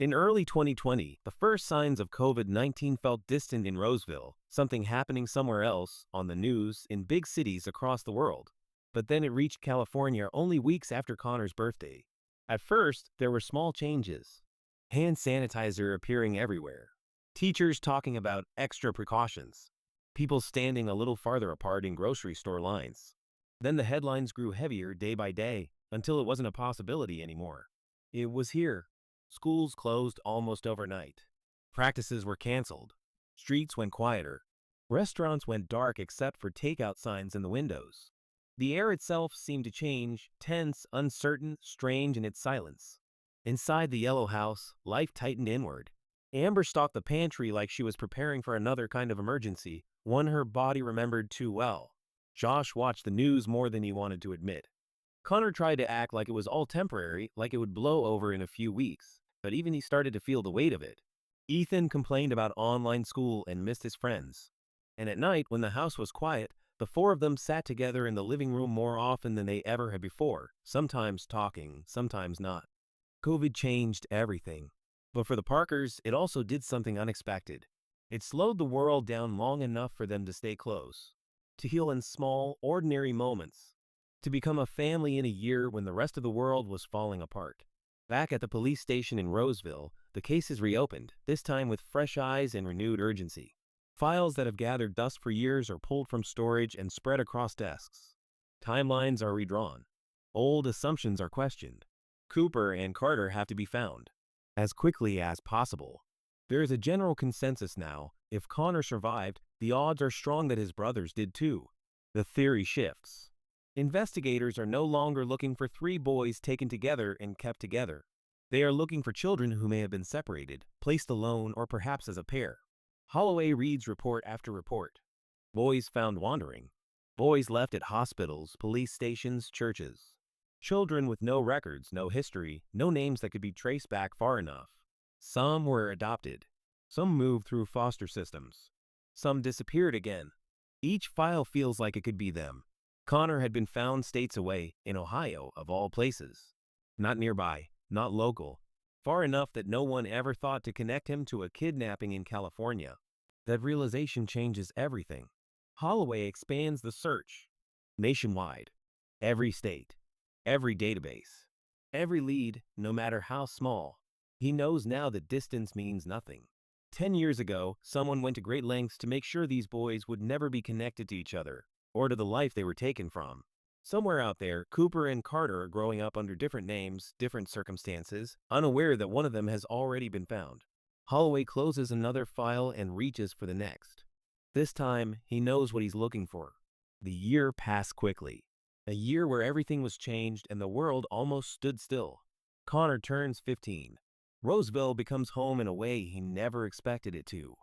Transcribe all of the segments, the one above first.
In early 2020, the first signs of COVID-19 felt distant in Roseville, something happening somewhere else, on the news, in big cities across the world. But then it reached California only weeks after Connor's birthday. At first, there were small changes. Hand sanitizer appearing everywhere. Teachers talking about extra precautions. People standing a little farther apart in grocery store lines. Then the headlines grew heavier day by day, until it wasn't a possibility anymore. It was here. Schools closed almost overnight. Practices were canceled. Streets went quieter. Restaurants went dark except for takeout signs in the windows. The air itself seemed to change, tense, uncertain, strange in its silence. Inside the yellow house, life tightened inward. Amber stalked the pantry like she was preparing for another kind of emergency, one her body remembered too well. Josh watched the news more than he wanted to admit. Connor tried to act like it was all temporary, like it would blow over in a few weeks, but even he started to feel the weight of it. Ethan complained about online school and missed his friends. And at night, when the house was quiet, the four of them sat together in the living room more often than they ever had before, sometimes talking, sometimes not. COVID changed everything. But for the Parkers, it also did something unexpected. It slowed the world down long enough for them to stay close, to heal in small, ordinary moments, to become a family in a year when the rest of the world was falling apart. Back at the police station in Roseville, the case is reopened, this time with fresh eyes and renewed urgency. Files that have gathered dust for years are pulled from storage and spread across desks. Timelines are redrawn. Old assumptions are questioned. Cooper and Carter have to be found as quickly as possible. There is a general consensus now. If Connor survived, the odds are strong that his brothers did too. The theory shifts. Investigators are no longer looking for three boys taken together and kept together. They are looking for children who may have been separated, placed alone, or perhaps as a pair. Holloway reads report after report. Boys found wandering. Boys left at hospitals, police stations, churches. Children with no records, no history, no names that could be traced back far enough. Some were adopted. Some moved through foster systems. Some disappeared again. Each file feels like it could be them. Connor had been found states away, in Ohio, of all places. Not nearby, not local, far enough that no one ever thought to connect him to a kidnapping in California. That realization changes everything. Holloway expands the search. Nationwide. Every state. Every database. Every lead, no matter how small. He knows now that distance means nothing. 10 years ago, someone went to great lengths to make sure these boys would never be connected to each other, or to the life they were taken from. Somewhere out there, Cooper and Carter are growing up under different names, different circumstances, unaware that one of them has already been found. Holloway closes another file and reaches for the next. This time, he knows what he's looking for. The year passed quickly. A year where everything was changed and the world almost stood still. Connor turns 15. Roseville becomes home in a way he never expected it to.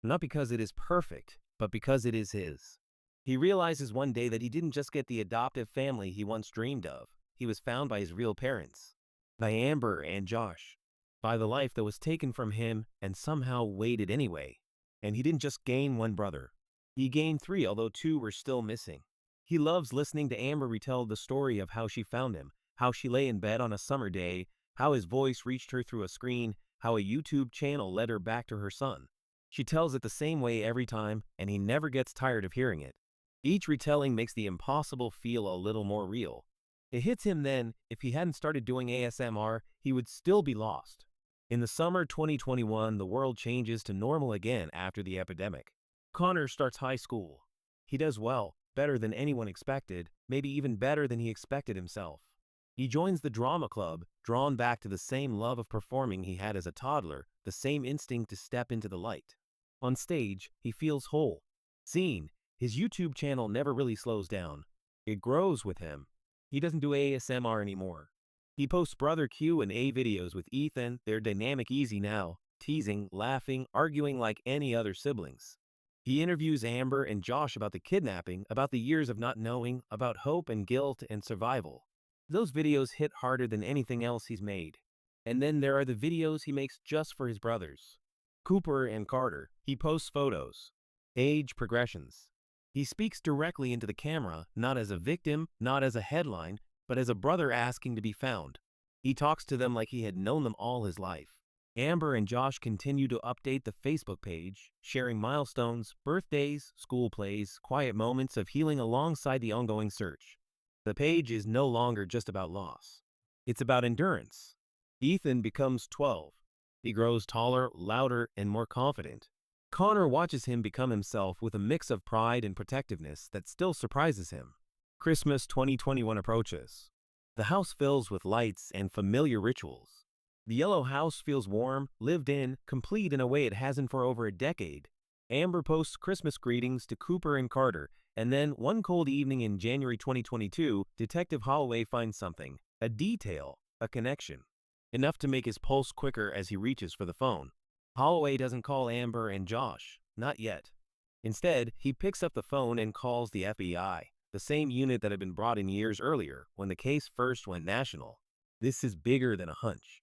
Not because it is perfect, but because it is his. He realizes one day that he didn't just get the adoptive family he once dreamed of. He was found by his real parents. By Amber and Josh. By the life that was taken from him and somehow waited anyway. And he didn't just gain one brother. He gained three, although two were still missing. He loves listening to Amber retell the story of how she found him, how she lay in bed on a summer day, how his voice reached her through a screen, how a YouTube channel led her back to her son. She tells it the same way every time, and he never gets tired of hearing it. Each retelling makes the impossible feel a little more real. It hits him then, if he hadn't started doing ASMR, he would still be lost. In the summer 2021, the world changes to normal again after the epidemic. Connor starts high school. He does well, better than anyone expected, maybe even better than he expected himself. He joins the drama club, drawn back to the same love of performing he had as a toddler, the same instinct to step into the light. On stage, he feels whole, seen. His YouTube channel never really slows down. It grows with him. He doesn't do ASMR anymore. He posts Brother Q and A videos with Ethan, their dynamic easy now, teasing, laughing, arguing like any other siblings. He interviews Amber and Josh about the kidnapping, about the years of not knowing, about hope and guilt and survival. Those videos hit harder than anything else he's made. And then there are the videos he makes just for his brothers. Cooper and Carter. He posts photos. Age progressions. He speaks directly into the camera, not as a victim, not as a headline, but as a brother asking to be found. He talks to them like he had known them all his life. Amber and Josh continue to update the Facebook page, sharing milestones, birthdays, school plays, quiet moments of healing alongside the ongoing search. The page is no longer just about loss. It's about endurance. Ethan becomes 12. He grows taller, louder, and more confident. Connor watches him become himself with a mix of pride and protectiveness that still surprises him. Christmas 2021 approaches. The house fills with lights and familiar rituals. The yellow house feels warm, lived in, complete in a way it hasn't for over a decade. Amber posts Christmas greetings to Cooper and Carter, and then one cold evening in January 2022, Detective Holloway finds something, a detail, a connection, enough to make his pulse quicker as he reaches for the phone. Holloway doesn't call Amber and Josh, not yet. Instead, he picks up the phone and calls the FBI, the same unit that had been brought in years earlier when the case first went national. This is bigger than a hunch.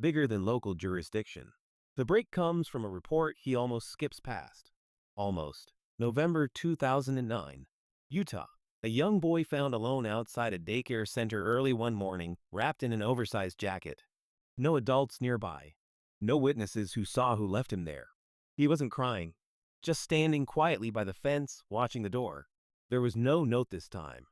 Bigger than local jurisdiction. The break comes from a report he almost skips past. Almost. November 2009. Utah. A young boy found alone outside a daycare center early one morning, wrapped in an oversized jacket. No adults nearby. No witnesses who saw who left him there. He wasn't crying. Just standing quietly by the fence, watching the door. There was no note this time.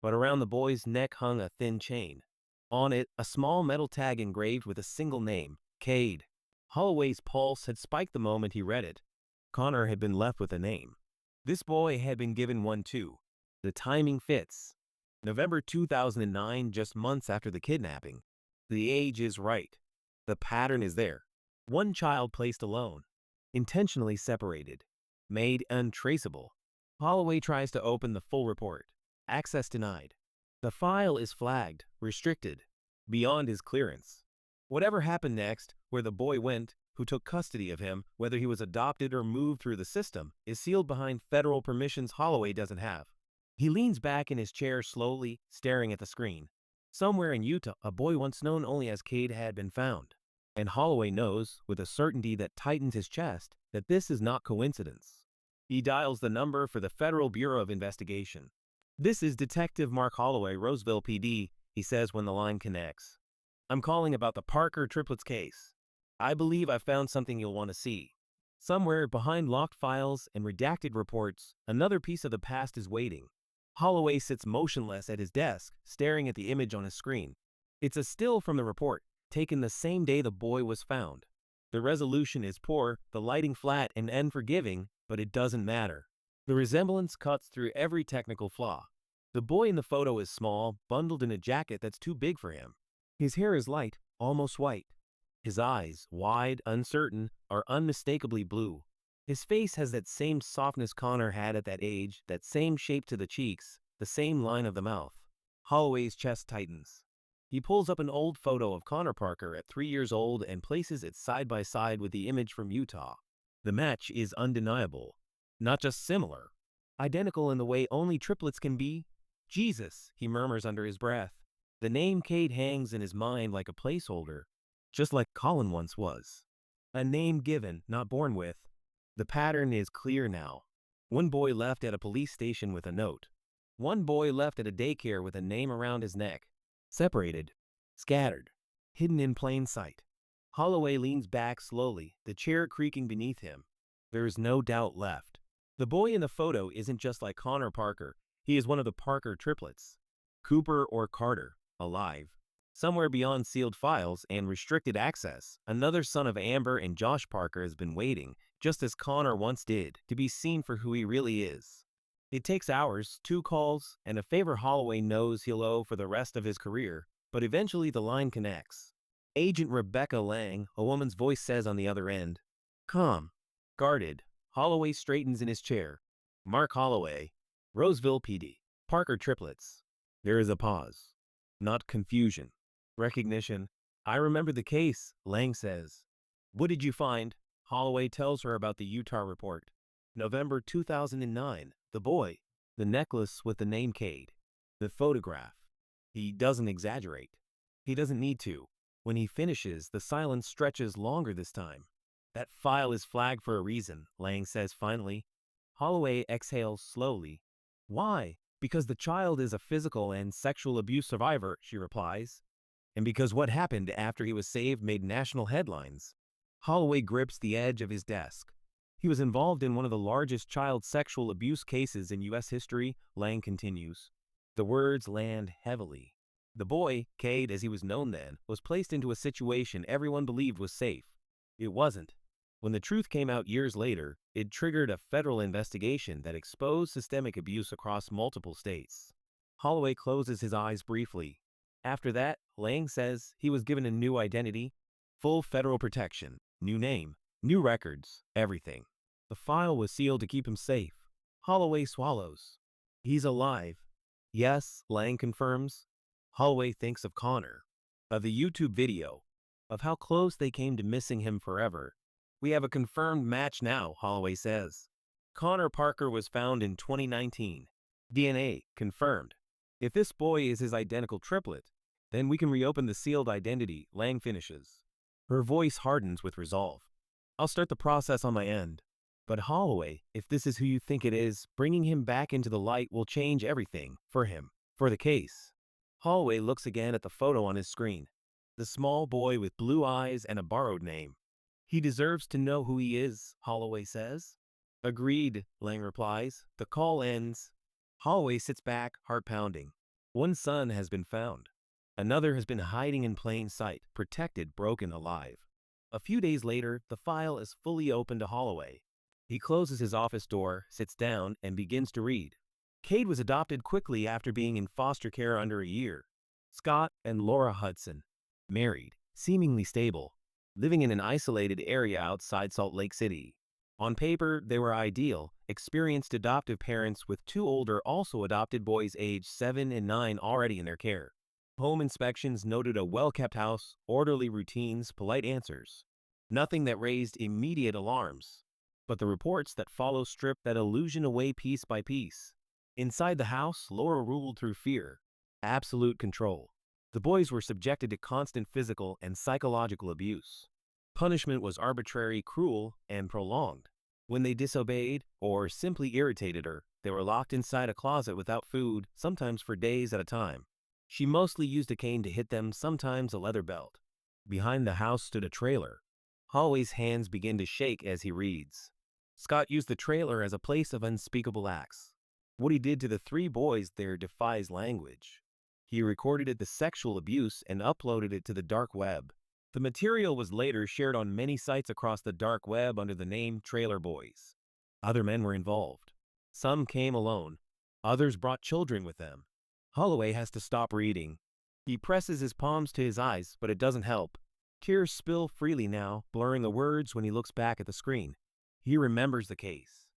But around the boy's neck hung a thin chain. On it, a small metal tag engraved with a single name, Cade. Holloway's pulse had spiked the moment he read it. Connor had been left with a name. This boy had been given one too. The timing fits. November 2009, just months after the kidnapping. The age is right. The pattern is there. One child placed alone. Intentionally separated. Made untraceable. Holloway tries to open the full report. Access denied. The file is flagged, restricted, beyond his clearance. Whatever happened next, where the boy went, who took custody of him, whether he was adopted or moved through the system, is sealed behind federal permissions Holloway doesn't have. He leans back in his chair slowly, staring at the screen. Somewhere in Utah, a boy once known only as Cade had been found. And Holloway knows, with a certainty that tightens his chest, that this is not coincidence. He dials the number for the Federal Bureau of Investigation. "This is Detective Mark Holloway, Roseville PD," he says when the line connects. "I'm calling about the Parker Triplets case. I believe I found something you'll want to see." Somewhere behind locked files and redacted reports, another piece of the past is waiting. Holloway sits motionless at his desk, staring at the image on his screen. It's a still from the report, taken the same day the boy was found. The resolution is poor, the lighting flat and unforgiving, but it doesn't matter. The resemblance cuts through every technical flaw. The boy in the photo is small, bundled in a jacket that's too big for him. His hair is light, almost white. His eyes, wide, uncertain, are unmistakably blue. His face has that same softness Connor had at that age, that same shape to the cheeks, the same line of the mouth. Holloway's chest tightens. He pulls up an old photo of Connor Parker at 3 years old and places it side by side with the image from Utah. The match is undeniable. Not just similar. Identical in the way only triplets can be. "Jesus," he murmurs under his breath. The name Cade hangs in his mind like a placeholder, just like Colin once was. A name given, not born with. The pattern is clear now. One boy left at a police station with a note. One boy left at a daycare with a name around his neck. Separated. Scattered. Hidden in plain sight. Holloway leans back slowly, the chair creaking beneath him. There is no doubt left. The boy in the photo isn't just like Connor Parker. He is one of the Parker Triplets. Cooper or Carter, alive. Somewhere beyond sealed files and restricted access, another son of Amber and Josh Parker has been waiting, just as Connor once did, to be seen for who he really is. It takes hours, 2 calls, and a favor Holloway knows he'll owe for the rest of his career, but eventually the line connects. Agent Rebecca Lang, a woman's voice says on the other end. Calm. Guarded. Holloway straightens in his chair. "Mark Holloway, Roseville PD, Parker Triplets." There is a pause. Not confusion. Recognition. "I remember the case," Lang says. "What did you find?" Holloway tells her about the Utah report. November 2009. The boy. The necklace with the name Cade. The photograph. He doesn't exaggerate. He doesn't need to. When he finishes, the silence stretches longer this time. "That file is flagged for a reason," Lang says finally. Holloway exhales slowly. "Why?" "Because the child is a physical and sexual abuse survivor," she replies. "And because what happened after he was saved made national headlines." Holloway grips the edge of his desk. He was involved in one of the largest child sexual abuse cases in U.S. history, Lang continues. The words land heavily. The boy, Cade as he was known then, was placed into a situation everyone believed was safe. It wasn't. When the truth came out years later, it triggered a federal investigation that exposed systemic abuse across multiple states. Holloway closes his eyes briefly. After that, Lang says he was given a new identity, full federal protection, new name, new records, everything. The file was sealed to keep him safe. Holloway swallows. He's alive. Yes, Lang confirms. Holloway thinks of Connor, of the YouTube video, of how close they came to missing him forever. We have a confirmed match now, Holloway says. Connor Parker was found in 2019. DNA confirmed. If this boy is his identical triplet, then we can reopen the sealed identity, Lang finishes. Her voice hardens with resolve. I'll start the process on my end. But Holloway, if this is who you think it is, bringing him back into the light will change everything, for him, for the case. Holloway looks again at the photo on his screen. The small boy with blue eyes and a borrowed name. He deserves to know who he is, Holloway says. Agreed, Lang replies. The call ends. Holloway sits back, heart pounding. One son has been found. Another has been hiding in plain sight, protected, broken, alive. A few days later, the file is fully open to Holloway. He closes his office door, sits down, and begins to read. Cade was adopted quickly after being in foster care under a year. Scott and Laura Hudson. Married, seemingly stable, living in an isolated area outside Salt Lake City. On paper, they were ideal, experienced adoptive parents with two older also adopted boys aged 7 and 9 already in their care. Home inspections noted a well-kept house, orderly routines, polite answers. Nothing that raised immediate alarms. But the reports that follow strip that illusion away piece by piece. Inside the house, Laura ruled through fear. Absolute control. The boys were subjected to constant physical and psychological abuse. Punishment was arbitrary, cruel, and prolonged. When they disobeyed or simply irritated her, they were locked inside a closet without food, sometimes for days at a time. She mostly used a cane to hit them, sometimes a leather belt. Behind the house stood a trailer. Holloway's hands begin to shake as he reads. Scott used the trailer as a place of unspeakable acts. What he did to the 3 boys there defies language. He recorded the sexual abuse and uploaded it to the dark web. The material was later shared on many sites across the dark web under the name Trailer Boys. Other men were involved. Some came alone. Others brought children with them. Holloway has to stop reading. He presses his palms to his eyes, but it doesn't help. Tears spill freely now, blurring the words when he looks back at the screen. He remembers the case.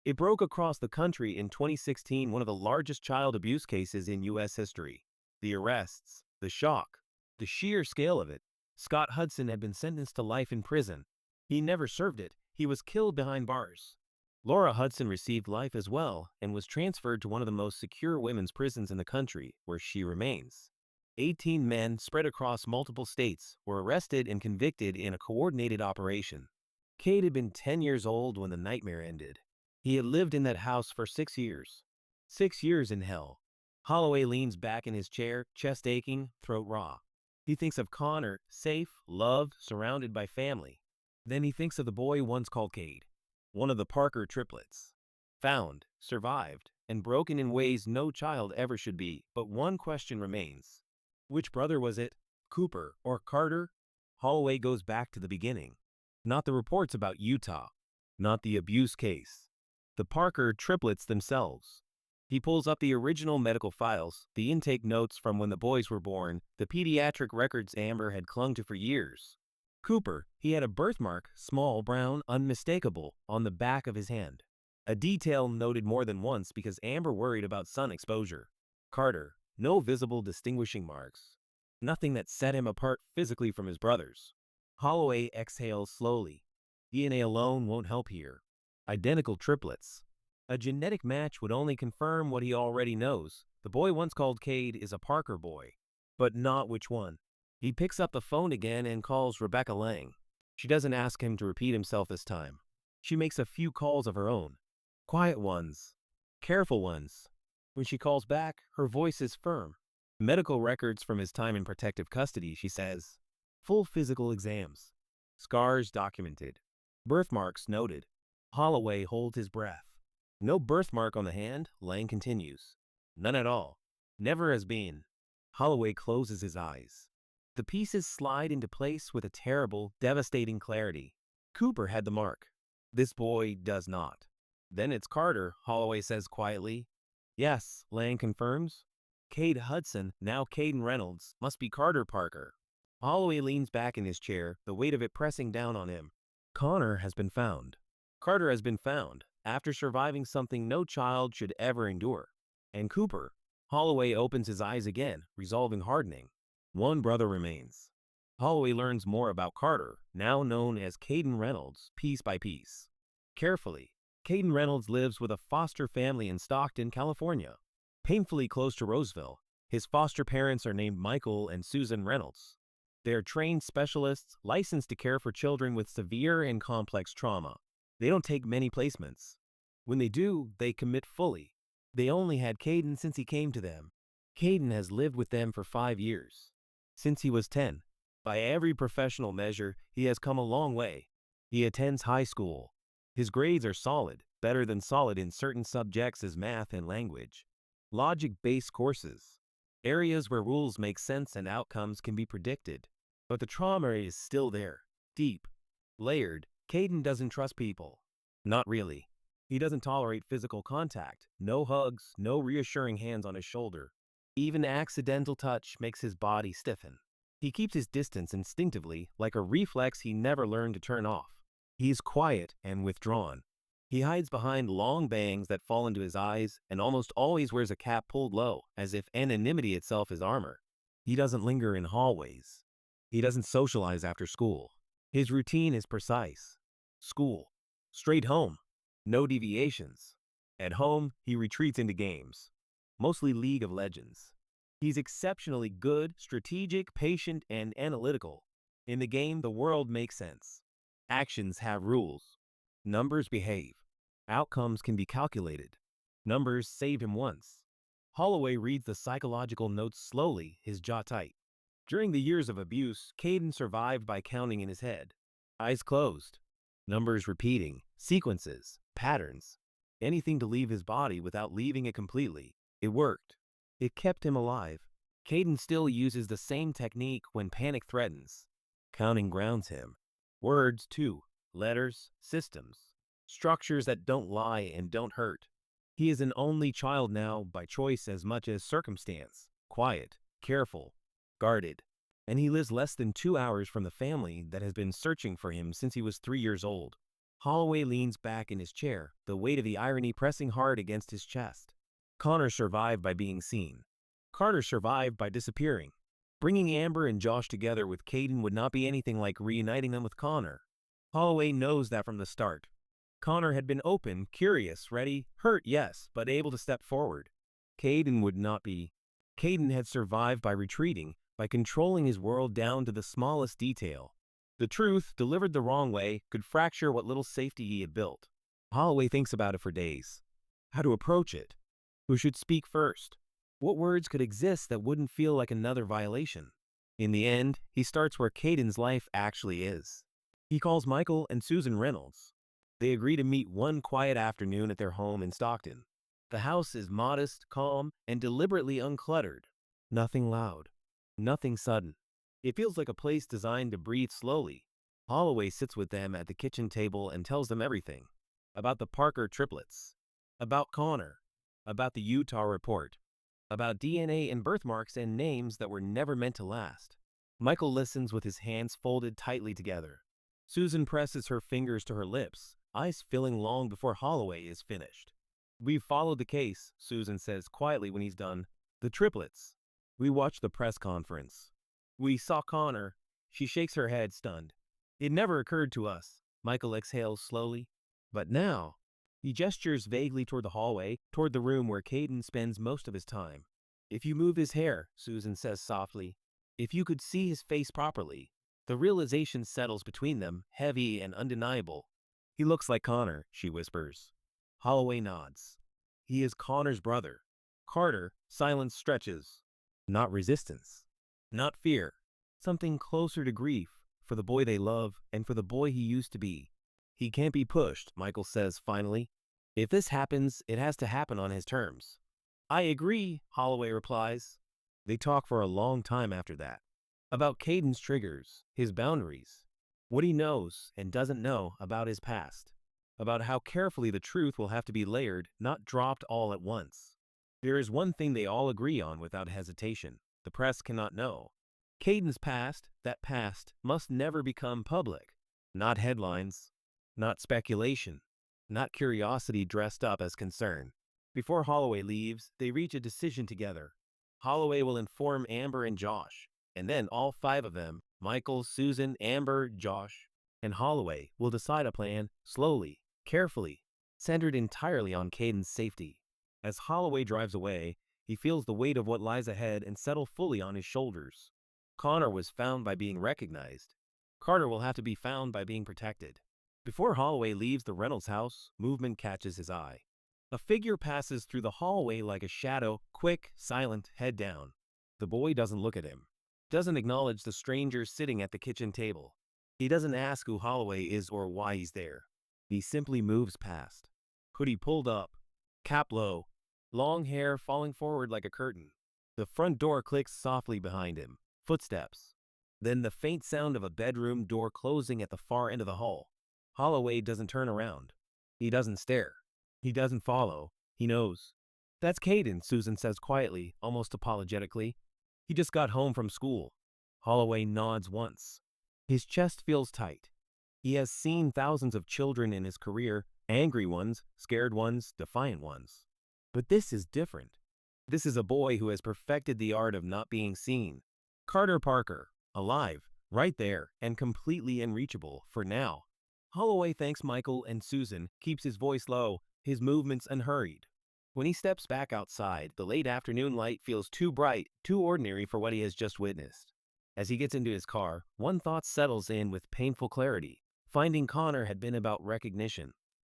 It broke across the country in 2016, one of the largest child abuse cases in U.S. history. The arrests, the shock, the sheer scale of it. Scott Hudson had been sentenced to life in prison. He never served it. He was killed behind bars. Laura Hudson received life as well and was transferred to one of the most secure women's prisons in the country, where she remains. 18 men spread across multiple states were arrested and convicted in a coordinated operation. Cade had been 10 years old when the nightmare ended. He had lived in that house for 6 years. 6 years in hell. Holloway leans back in his chair, chest aching, throat raw. He thinks of Connor, safe, loved, surrounded by family. Then he thinks of the boy once called Cade, one of the Parker Triplets. Found, survived, and broken in ways no child ever should be. But one question remains. Which brother was it? Cooper or Carter? Holloway goes back to the beginning. Not the reports about Utah. Not the abuse case. The Parker Triplets themselves. He pulls up the original medical files, the intake notes from when the boys were born, the pediatric records Amber had clung to for years. Cooper, he had a birthmark, small, brown, unmistakable, on the back of his hand. A detail noted more than once because Amber worried about sun exposure. Carter, no visible distinguishing marks. Nothing that set him apart physically from his brothers. Holloway exhales slowly. DNA alone won't help here. Identical triplets. A genetic match would only confirm what he already knows. The boy once called Cade is a Parker boy. But not which one. He picks up the phone again and calls Rebecca Lang. She doesn't ask him to repeat himself this time. She makes a few calls of her own. Quiet ones. Careful ones. When she calls back, her voice is firm. Medical records from his time in protective custody, she says. Full physical exams. Scars documented. Birthmarks noted. Holloway holds his breath. No birthmark on the hand, Lang continues. None at all. Never has been. Holloway closes his eyes. The pieces slide into place with a terrible, devastating clarity. Cooper had the mark. This boy does not. Then it's Carter, Holloway says quietly. Yes, Lang confirms. Cade Hudson, now Caden Reynolds, must be Carter Parker. Holloway leans back in his chair, the weight of it pressing down on him. Connor has been found. Carter has been found, after surviving something no child should ever endure. And Cooper. Holloway opens his eyes again, resolving hardening. One brother remains. Holloway learns more about Carter, now known as Caden Reynolds, piece by piece. Carefully, Caden Reynolds lives with a foster family in Stockton, California. Painfully close to Roseville, his foster parents are named Michael and Susan Reynolds. They are trained specialists licensed to care for children with severe and complex trauma. They don't take many placements. When they do, they commit fully. They only had Caden since he came to them. Caden has lived with them for 5 years. Since he was 10. By every professional measure, he has come a long way. He attends high school. His grades are solid, better than solid in certain subjects as math and language. Logic-based courses. Areas where rules make sense and outcomes can be predicted. But the trauma is still there. Deep. Layered. Caden doesn't trust people. Not really. He doesn't tolerate physical contact. No hugs, no reassuring hands on his shoulder. Even accidental touch makes his body stiffen. He keeps his distance instinctively, like a reflex he never learned to turn off. He is quiet and withdrawn. He hides behind long bangs that fall into his eyes and almost always wears a cap pulled low, as if anonymity itself is armor. He doesn't linger in hallways. He doesn't socialize after school. His routine is precise. School. Straight home. No deviations. At home, he retreats into games. Mostly League of Legends. He's exceptionally good, strategic, patient, and analytical. In the game, the world makes sense. Actions have rules. Numbers behave. Outcomes can be calculated. Numbers saved him once. Holloway reads the psychological notes slowly, his jaw tight. During the years of abuse, Caden survived by counting in his head. Eyes closed. Numbers repeating. Sequences. Patterns. Anything to leave his body without leaving it completely. It worked. It kept him alive. Caden still uses the same technique when panic threatens. Counting grounds him. Words, too. Letters, systems. Structures that don't lie and don't hurt. He is an only child now by choice as much as circumstance. Quiet, careful, guarded. And he lives less than 2 hours from the family that has been searching for him since he was 3 years old. Holloway leans back in his chair, the weight of the irony pressing hard against his chest. Connor survived by being seen. Carter survived by disappearing. Bringing Amber and Josh together with Caden would not be anything like reuniting them with Connor. Holloway knows that from the start. Connor had been open, curious, ready, hurt, yes, but able to step forward. Caden would not be. Caden had survived by retreating, by controlling his world down to the smallest detail. The truth, delivered the wrong way, could fracture what little safety he had built. Holloway thinks about it for days. How to approach it. Who should speak first? What words could exist that wouldn't feel like another violation? In the end, he starts where Caden's life actually is. He calls Michael and Susan Reynolds. They agree to meet one quiet afternoon at their home in Stockton. The house is modest, calm, and deliberately uncluttered. Nothing loud. Nothing sudden. It feels like a place designed to breathe slowly. Holloway sits with them at the kitchen table and tells them everything. About the Parker Triplets. About Connor. About the Utah report. About DNA and birthmarks and names that were never meant to last. Michael listens with his hands folded tightly together. Susan presses her fingers to her lips, eyes filling long before Holloway is finished. "We've followed the case," Susan says quietly when he's done. "The triplets. We watched the press conference. We saw Connor." She shakes her head, stunned. "It never occurred to us." Michael exhales slowly. "But now." He gestures vaguely toward the hallway, toward the room where Caden spends most of his time. "If you move his hair," Susan says softly, "if you could see his face properly." The realization settles between them, heavy and undeniable. "He looks like Connor," she whispers. Holloway nods. He is Connor's brother. Carter, silence stretches. Not resistance. Not fear. Something closer to grief. for the boy they love, and for the boy he used to be. He can't be pushed, Michael says finally. If this happens, it has to happen on his terms. I agree, Holloway replies. They talk for a long time after that. About Caden's triggers, his boundaries, what he knows and doesn't know about his past. About how carefully the truth will have to be layered, not dropped all at once. There is one thing they all agree on without hesitation. The press cannot know. Caden's past, that past, must never become public. Not headlines. Not speculation. Not curiosity dressed up as concern. Before Holloway leaves, they reach a decision together. Holloway will inform Amber and Josh, and then all five of them, Michael, Susan, Amber, Josh, and Holloway, will decide a plan, slowly, carefully, centered entirely on Caden's safety. As Holloway drives away, he feels the weight of what lies ahead and settle fully on his shoulders. Connor was found by being recognized. Carter will have to be found by being protected. Before Holloway leaves the Reynolds house, movement catches his eye. A figure passes through the hallway like a shadow, quick, silent, head down. The boy doesn't look at him. Doesn't acknowledge the stranger sitting at the kitchen table. He doesn't ask who Holloway is or why he's there. He simply moves past. Hoodie pulled up, cap low, long hair falling forward like a curtain. The front door clicks softly behind him. Footsteps. Then the faint sound of a bedroom door closing at the far end of the hall. Holloway doesn't turn around. He doesn't stare. He doesn't follow. He knows. That's Caden, Susan says quietly, almost apologetically. He just got home from school. Holloway nods once. His chest feels tight. He has seen thousands of children in his career, angry ones, scared ones, defiant ones. But this is different. This is a boy who has perfected the art of not being seen. Carter Parker, alive, right there, and completely unreachable, for now. Holloway thanks Michael and Susan, keeps his voice low, his movements unhurried. When he steps back outside, the late afternoon light feels too bright, too ordinary for what he has just witnessed. As he gets into his car, one thought settles in with painful clarity. Finding Connor had been about recognition.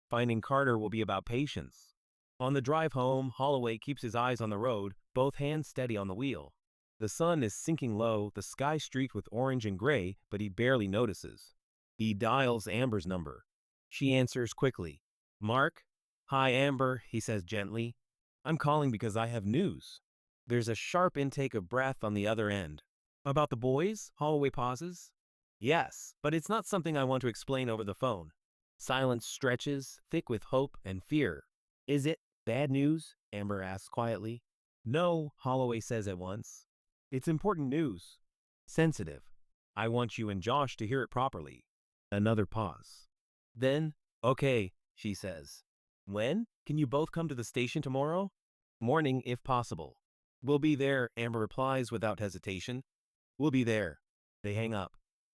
Finding Carter will be about patience. On the drive home, Holloway keeps his eyes on the road, both hands steady on the wheel. The sun is sinking low, the sky streaked with orange and gray, but he barely notices. He dials Amber's number. She answers quickly. Mark? Hi, Amber, he says gently. I'm calling because I have news. There's a sharp intake of breath on the other end. About the boys? Holloway pauses. Yes, but it's not something I want to explain over the phone. Silence stretches, thick with hope and fear. Is it bad news? Amber asks quietly. No, Holloway says at once. It's important news. Sensitive. I want you and Josh to hear it properly. Another pause. Then, okay, she says. When? Can you both come to the station tomorrow? Morning, if possible. We'll be there, Amber replies without hesitation. We'll be there. They hang up.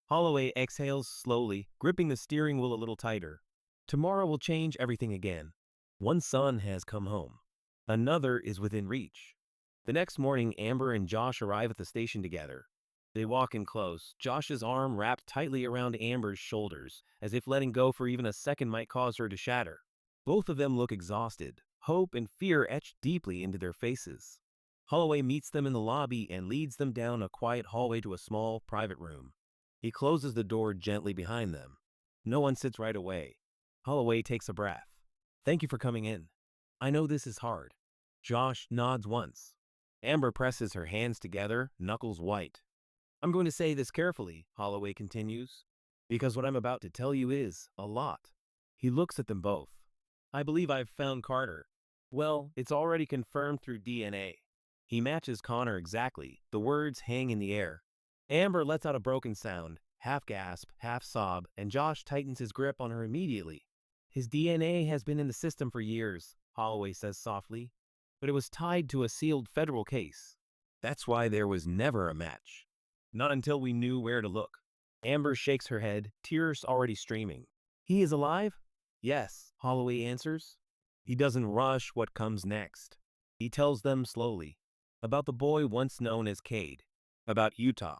Holloway exhales slowly, gripping the steering wheel a little tighter. Tomorrow will change everything again. One son has come home. Another is within reach. The next morning, Amber and Josh arrive at the station together. They walk in close, Josh's arm wrapped tightly around Amber's shoulders, as if letting go for even a second might cause her to shatter. Both of them look exhausted, hope and fear etched deeply into their faces. Holloway meets them in the lobby and leads them down a quiet hallway to a small, private room. He closes the door gently behind them. No one sits right away. Holloway takes a breath. Thank you for coming in. I know this is hard. Josh nods once. Amber presses her hands together, knuckles white. I'm going to say this carefully, Holloway continues, because what I'm about to tell you is a lot. He looks at them both. I believe I've found Carter. Well, it's already confirmed through DNA. He matches Connor exactly. The words hang in the air. Amber lets out a broken sound, half gasp, half sob, and Josh tightens his grip on her immediately. His DNA has been in the system for years, Holloway says softly, but it was tied to a sealed federal case. That's why there was never a match. Not until we knew where to look. Amber shakes her head, tears already streaming. He is alive? Yes, Holloway answers. He doesn't rush what comes next. He tells them slowly. About the boy once known as Cade. About Utah.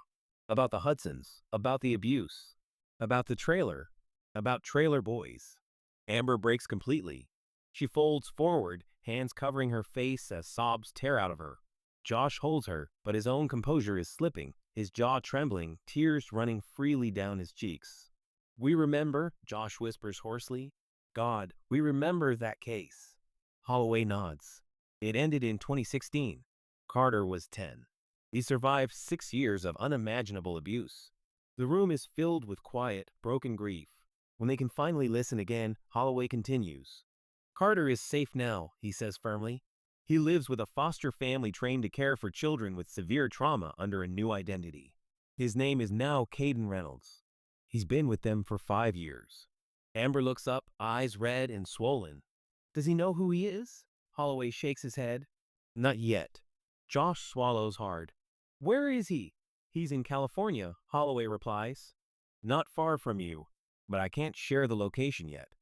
About the Hudsons. About the abuse. About the trailer. About trailer boys. Amber breaks completely. She folds forward, hands covering her face as sobs tear out of her. Josh holds her, but his own composure is slipping. his jaw trembling, tears running freely down his cheeks. "We remember," Josh whispers hoarsely. "God, we remember that case." Holloway nods. "It ended in 2016. Carter was 10. He survived 6 years of unimaginable abuse." The room is filled with quiet, broken grief. When they can finally listen again, Holloway continues. "Carter is safe now," he says firmly. "He lives with a foster family trained to care for children with severe trauma under a new identity. His name is now Caden Reynolds. He's been with them for 5 years." Amber looks up, eyes red and swollen. "Does he know who he is?" Holloway shakes his head. "Not yet." Josh swallows hard. "Where is he?" "He's in California," Holloway replies. "Not far from you, but I can't share the location yet.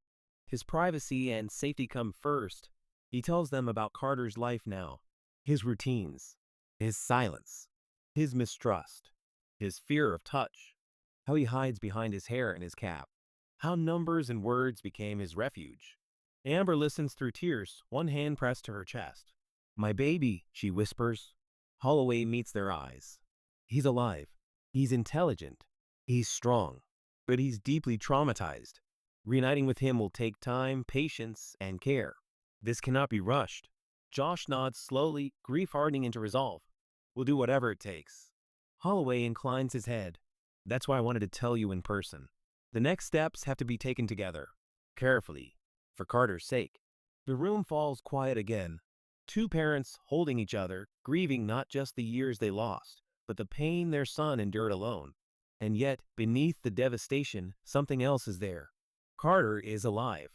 His privacy and safety come first." He tells them about Carter's life now. His routines. His silence. His mistrust. His fear of touch. How he hides behind his hair and his cap. How numbers and words became his refuge. Amber listens through tears, one hand pressed to her chest. "My baby," she whispers. Holloway meets their eyes. He's alive. He's intelligent. He's strong. But he's deeply traumatized. Reuniting with him will take time, patience, and care. This cannot be rushed. Josh nods slowly, grief hardening into resolve. "We'll do whatever it takes." Holloway inclines his head. "That's why I wanted to tell you in person. The next steps have to be taken together. Carefully. For Carter's sake." The room falls quiet again. Two parents holding each other, grieving not just the years they lost, but the pain their son endured alone. And yet, beneath the devastation, something else is there. Carter is alive.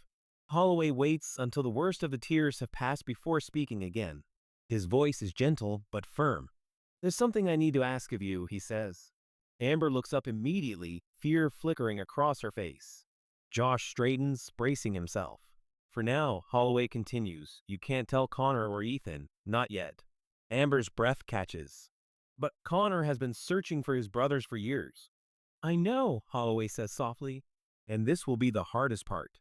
Holloway waits until the worst of the tears have passed before speaking again. His voice is gentle but firm. "There's something I need to ask of you," he says. Amber looks up immediately, fear flickering across her face. Josh straightens, bracing himself. "For now," Holloway continues, "you can't tell Connor or Ethan, not yet." Amber's breath catches. "But Connor has been searching for his brothers for years." "I know," Holloway says softly, "and this will be the hardest part.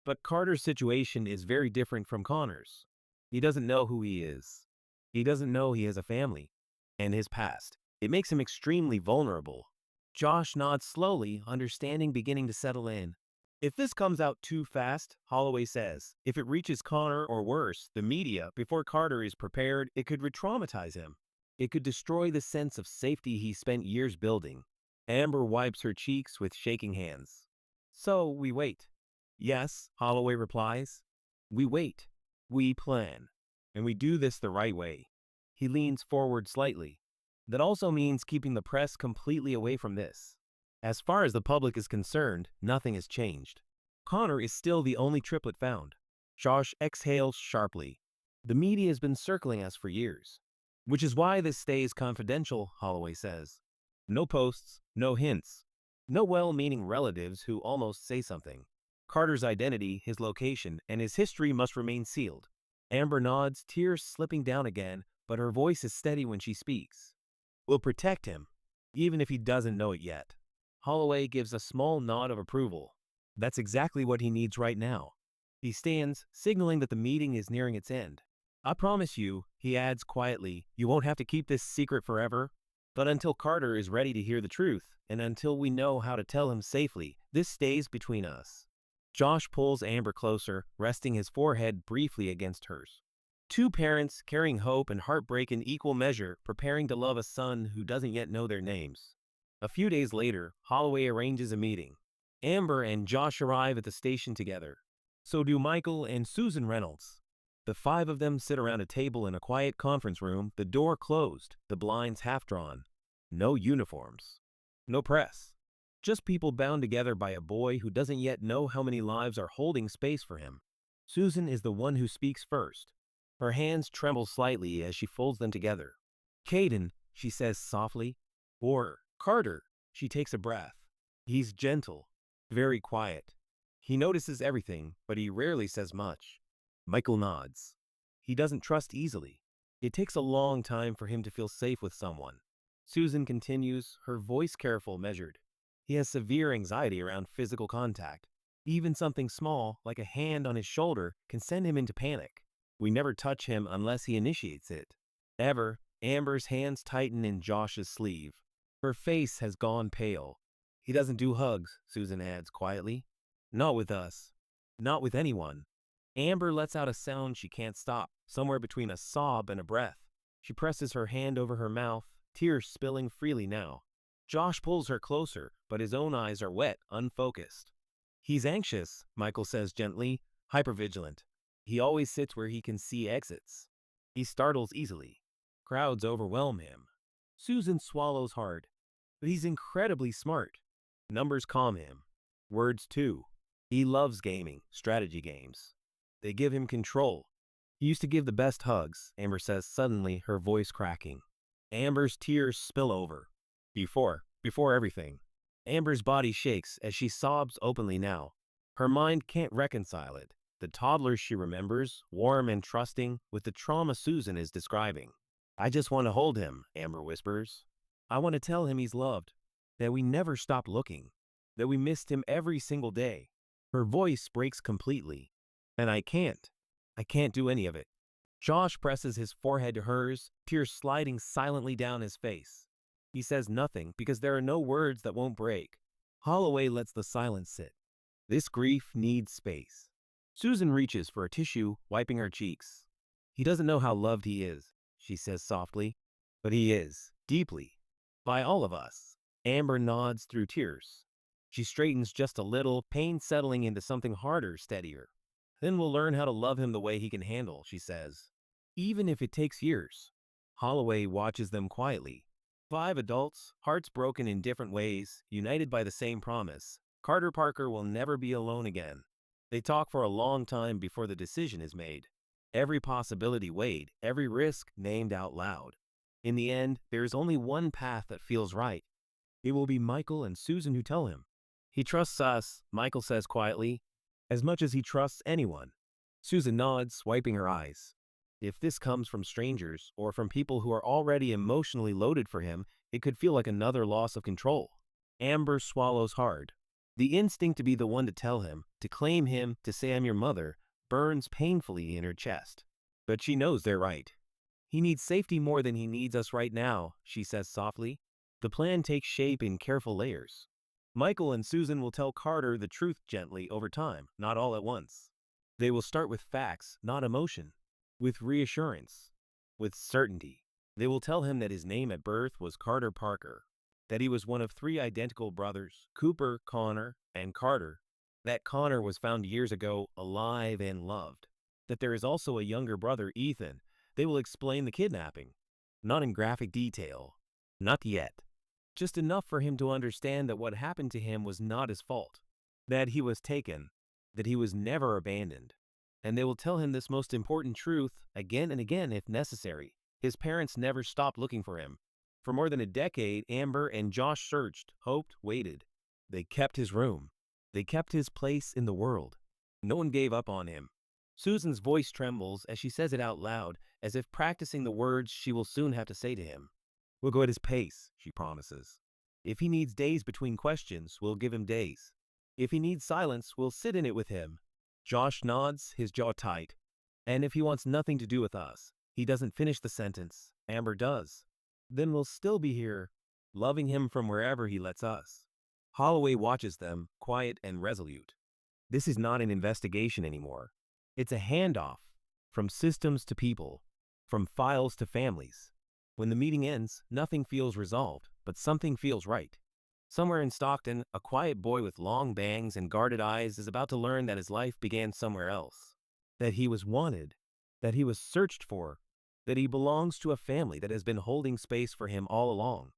But Carter's situation is very different from Connor's. He doesn't know who he is. He doesn't know he has a family. And his past. It makes him extremely vulnerable." Josh nods slowly, understanding beginning to settle in. "If this comes out too fast," Holloway says, "if it reaches Connor or worse, the media, before Carter is prepared, it could re-traumatize him. It could destroy the sense of safety he spent years building." Amber wipes her cheeks with shaking hands. "So we wait." "Yes," Holloway replies. "We wait. We plan. And we do this the right way." He leans forward slightly. "That also means keeping the press completely away from this. As far as the public is concerned, nothing has changed. Connor is still the only triplet found." Josh exhales sharply. "The media has been circling us for years. Which is why this stays confidential," Holloway says. "No posts, no hints. No well-meaning relatives who almost say something. Carter's identity, his location, and his history must remain sealed." Amber nods, tears slipping down again, but her voice is steady when she speaks. "We'll protect him, even if he doesn't know it yet." Holloway gives a small nod of approval. That's exactly what he needs right now. He stands, signaling that the meeting is nearing its end. "I promise you," he adds quietly, "you won't have to keep this secret forever. But until Carter is ready to hear the truth, and until we know how to tell him safely, this stays between us." Josh pulls Amber closer, resting his forehead briefly against hers. Two parents carrying hope and heartbreak in equal measure, preparing to love a son who doesn't yet know their names. A few days later, Holloway arranges a meeting. Amber and Josh arrive at the station together. So do Michael and Susan Reynolds. The 5 of them sit around a table in a quiet conference room, the door closed, the blinds half drawn. No uniforms. No press. Just people bound together by a boy who doesn't yet know how many lives are holding space for him. Susan is the one who speaks first. Her hands tremble slightly as she folds them together. "Caden," she says softly. Or, "Carter." She takes a breath. He's gentle, very quiet. He notices everything, but he rarely says much. Michael nods. He doesn't trust easily. It takes a long time for him to feel safe with someone. Susan continues, her voice careful, measured. He has severe anxiety around physical contact. Even something small, like a hand on his shoulder, can send him into panic. We never touch him unless he initiates it. Ever, Amber's hands tighten in Josh's sleeve. Her face has gone pale. He doesn't do hugs, Susan adds quietly. Not with us. Not with anyone. Amber lets out a sound she can't stop, somewhere between a sob and a breath. She presses her hand over her mouth, tears spilling freely now. Josh pulls her closer, but his own eyes are wet, unfocused. He's anxious, Michael says gently, hypervigilant. He always sits where he can see exits. He startles easily. Crowds overwhelm him. Susan swallows hard. But he's incredibly smart. Numbers calm him. Words too. He loves gaming, strategy games. They give him control. He used to give the best hugs, Amber says suddenly, her voice cracking. Amber's tears spill over. Before everything. Amber's body shakes as she sobs openly now. Her mind can't reconcile it. The toddler she remembers, warm and trusting, with the trauma Susan is describing. I just want to hold him, Amber whispers. I want to tell him he's loved, that we never stopped looking, that we missed him every single day. Her voice breaks completely. And I can't do any of it. Josh presses his forehead to hers, tears sliding silently down his face. He says nothing because there are no words that won't break. Holloway lets the silence sit. This grief needs space. Susan reaches for a tissue, wiping her cheeks. He doesn't know how loved he is, she says softly. But he is, deeply. By all of us. Amber nods through tears. She straightens just a little, pain settling into something harder, steadier. Then we'll learn how to love him the way he can handle, she says. Even if it takes years. Holloway watches them quietly. 5 adults, hearts broken in different ways, united by the same promise. Carter Parker will never be alone again. They talk for a long time before the decision is made. Every possibility weighed, every risk named out loud. In the end, there is only one path that feels right. It will be Michael and Susan who tell him. He trusts us, Michael says quietly, as much as he trusts anyone. Susan nods, wiping her eyes. If this comes from strangers, or from people who are already emotionally loaded for him, it could feel like another loss of control. Amber swallows hard. The instinct to be the one to tell him, to claim him, to say I'm your mother, burns painfully in her chest. But she knows they're right. He needs safety more than he needs us right now, she says softly. The plan takes shape in careful layers. Michael and Susan will tell Carter the truth gently over time, not all at once. They will start with facts, not emotion. With reassurance. With certainty. They will tell him that his name at birth was Carter Parker. That he was one of 3 identical brothers, Cooper, Connor, and Carter. That Connor was found years ago, alive and loved. That there is also a younger brother, Ethan. They will explain the kidnapping. Not in graphic detail. Not yet. Just enough for him to understand that what happened to him was not his fault. That he was taken. That he was never abandoned. And they will tell him this most important truth again and again if necessary. His parents never stopped looking for him. For more than a decade, Amber and Josh searched, hoped, waited. They kept his room. They kept his place in the world. No one gave up on him. Susan's voice trembles as she says it out loud, as if practicing the words she will soon have to say to him. We'll go at his pace, she promises. If he needs days between questions, we'll give him days. If he needs silence, we'll sit in it with him. Josh nods, his jaw tight. And if he wants nothing to do with us, he doesn't finish the sentence. Amber does. Then we'll still be here, loving him from wherever he lets us. Holloway watches them, quiet and resolute. This is not an investigation anymore. It's a handoff, from systems to people, from files to families. When the meeting ends, nothing feels resolved, but something feels right. Somewhere in Stockton, a quiet boy with long bangs and guarded eyes is about to learn that his life began somewhere else. That he was wanted, that he was searched for, that he belongs to a family that has been holding space for him all along.